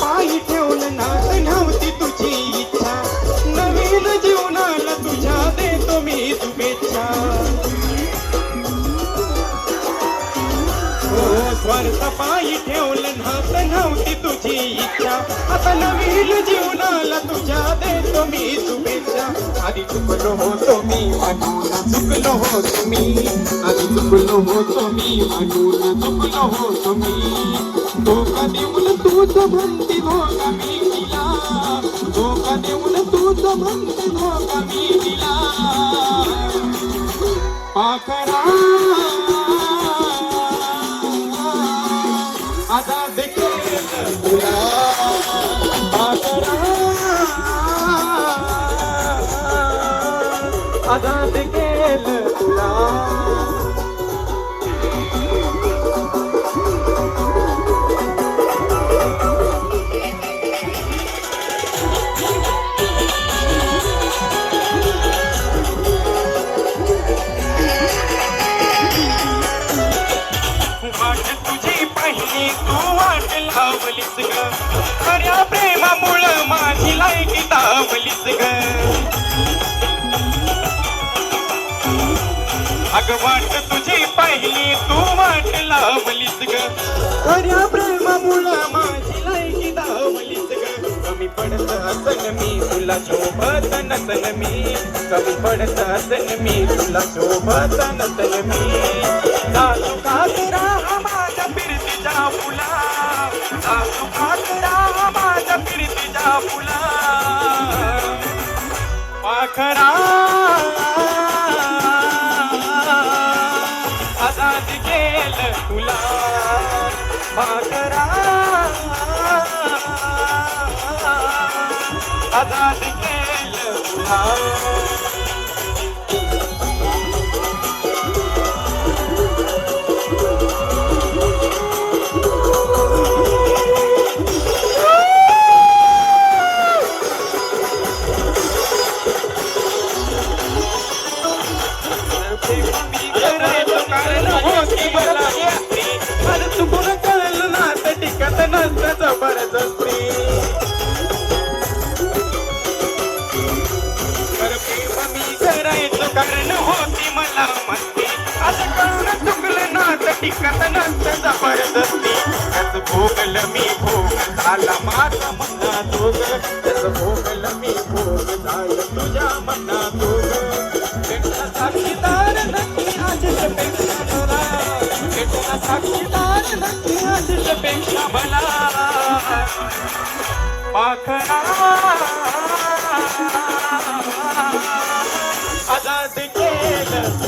पायी ठेवलं नात नव्हती तुझी इच्छा नवीन जीवनाला तुझ्या देतो मी शुभेच्छा हो स्वार्थ पायी ठेवलं नात नव्हती तुझी इच्छा आता नवीन जीवनाला तुझ्या देतो मी शुभेच्छा आधी चुकलो होतो मी म्हणून चुकलो होतो मी आधी चुकलो होतो मी म्हणून चुकलो होतो मी धोका देऊन तूच म्हणते धोका मी दिला धोका देऊन तूच म्हणते धोका मी दिला पाखरा आजाद केलं तुला पाखरा आजाद केलं तुला तू वाट लावलीस ग खऱ्या प्रेमामुळं माझी लायकी दावलीस ग अग वाट तुझी पाहिली तू वाट लावलीस ग खऱ्या प्रेमामुळं माझी लायकी दावलीस ग कमी पडत असन मी तुला शोभत नसन मी कमी पडत असन मी तुला शोभत नसन मी सासू कातरा माझ्या फिरतीच्या फुला सासू कातरा माझ्या फिरतीच्या फुला पाखरा आजाद केलं तुला पाखरा आजाद केलं तुला चुकून कळलं ना तर टिकत नसतं जबरदस्ती प्रेम मी करायचं कारण होती मला मस्ती असं कळून चुकलं ना तर टिकत नसतं जबरदस्ती त्याच भोगलं मी भोग झाला माझा मना दोग त्याच भोगलं मी भोग झालं तुझ्या मना दोग भेटला साक्षीदार नक्की आजच पेक्षा भला भेटला साक्षीदार नक्की आजच पेक्षा भला पाखरा आजाद केलं